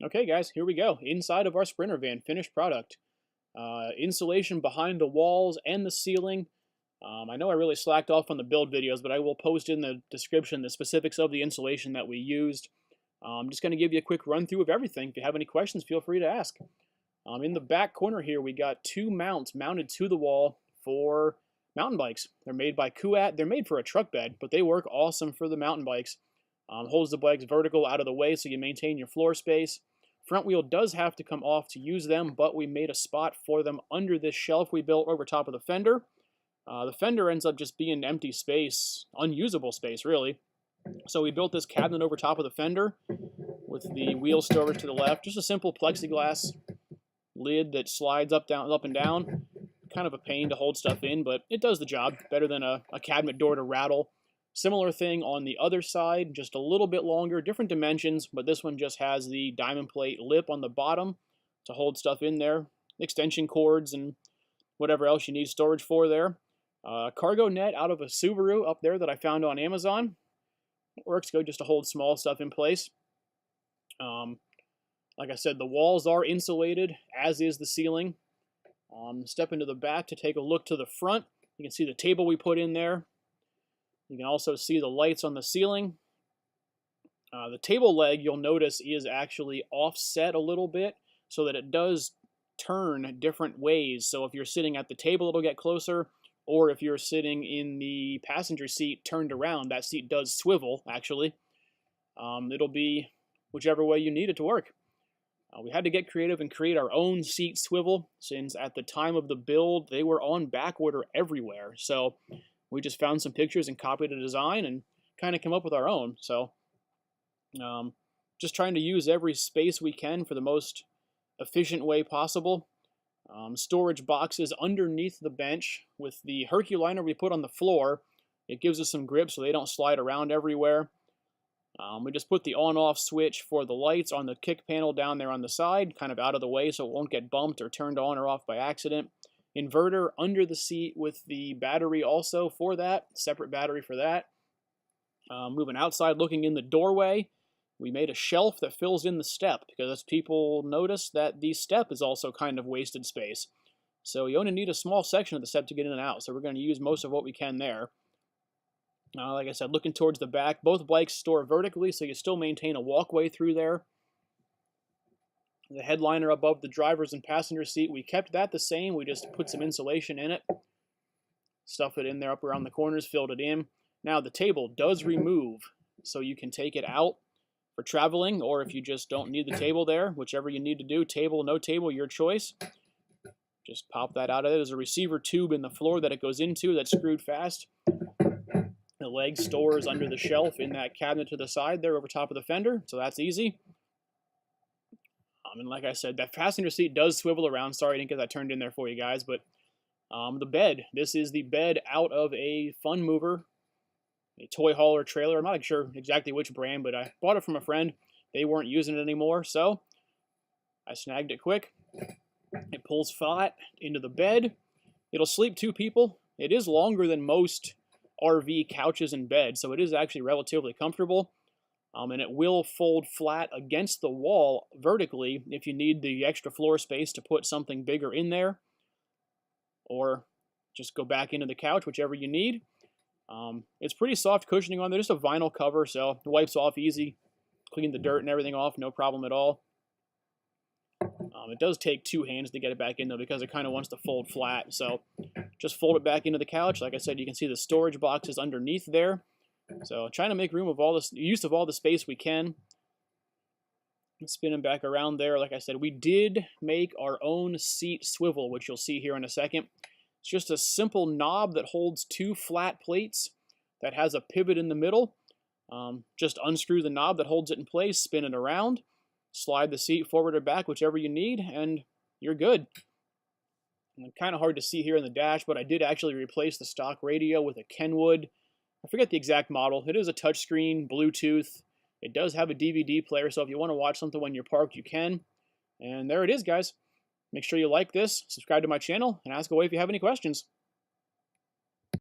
Okay, guys, here we go. Inside of our Sprinter van, finished product. Insulation behind the walls and the ceiling. I know I really slacked off on the build videos, but I will post in the description the specifics of the insulation that we used. I'm just going to give you a quick run through of everything. If you have any questions, feel free to ask. In the back corner here, we got two mounts mounted to the wall for mountain bikes. They're made by Kuat. They're made for a truck bed, but they work awesome for the mountain bikes. Holds the bikes vertical out of the way so you maintain your floor space. Front wheel does have to come off to use them, but we made a spot for them under this shelf we built over top of the fender. The fender ends up just being empty space, unusable space really. So we built this cabinet over top of the fender with the wheel storage to the left. Just a simple plexiglass lid that slides up and down. Kind of a pain to hold stuff in, but it does the job. Better than a cabinet door to rattle. Similar thing on the other side, just a little bit longer, different dimensions, but this one just has the diamond plate lip on the bottom to hold stuff in there. Extension cords and whatever else you need storage for there. Cargo net out of a Subaru up there that I found on Amazon. Works good just to hold small stuff in place. Like I said, the walls are insulated, as is the ceiling. Step into the back to take a look to the front. You can see the table we put in there. You can also see the lights on the ceiling. The table leg, you'll notice, is actually offset a little bit so that it does turn different ways. So if you're sitting at the table, it'll get closer, or if you're sitting in the passenger seat turned around, that seat does swivel, actually. It'll be whichever way you need it to work. We had to get creative and create our own seat swivel, since at the time of the build, they were on back order everywhere. So we just found some pictures and copied a design and kind of came up with our own. So just trying to use every space we can for the most efficient way possible. Storage boxes underneath the bench with the Herculiner we put on the floor. It gives us some grip so they don't slide around everywhere. We just put the on-off switch for the lights on the kick panel down there on the side, kind of out of the way so it won't get bumped or turned on or off by accident. Inverter under the seat with the battery also for that, separate battery for that. Moving outside, looking in the doorway, we made a shelf that fills in the step because people notice that the step is also kind of wasted space. So you only need a small section of the step to get in and out, so we're going to use most of what we can there. Like I said, looking towards the back, both bikes store vertically, so you still maintain a walkway through there. The headliner above the driver's and passenger seat, we kept that the same. We just put some insulation in it. Stuff it in there up around the corners, filled it in. Now the table does remove, so you can take it out for traveling, or if you just don't need the table there, whichever you need to do, table, no table, your choice. Just pop that out of it. There's a receiver tube in the floor that it goes into that's screwed fast. The leg stores under the shelf in that cabinet to the side there over top of the fender, so that's easy. And like I said, that passenger seat does swivel around. Sorry I didn't get that turned in there for you guys, but the bed. This is the bed out of a Fun Mover, a toy hauler trailer. I'm not sure exactly which brand, but I bought it from a friend. They weren't using it anymore, so I snagged it quick. It pulls flat into the bed. It'll sleep two people. It is longer than most RV couches and beds, so it is actually relatively comfortable. And it will fold flat against the wall vertically if you need the extra floor space to put something bigger in there, or just go back into the couch, whichever you need. It's pretty soft cushioning on there, just a vinyl cover, so it wipes off easy. Clean the dirt and everything off, no problem at all. It does take two hands to get it back in though, because it kind of wants to fold flat, so just fold it back into the couch. Like I said, you can see the storage boxes underneath there. So trying to make room of all this, use of all the space we can. Spinning back around there, like I said, we did make our own seat swivel, which you'll see here in a second. It's just a simple knob that holds two flat plates that has a pivot in the middle. Just unscrew the knob that holds it in place, spin it around, slide the seat forward or back, whichever you need, and you're good. Kind of hard to see here in the dash, but I did actually replace the stock radio with a Kenwood. I forget the exact model. It is a touchscreen, Bluetooth. It does have a DVD player, so if you want to watch something when you're parked, you can. And there it is, guys. Make sure you like this, subscribe to my channel, and ask away if you have any questions.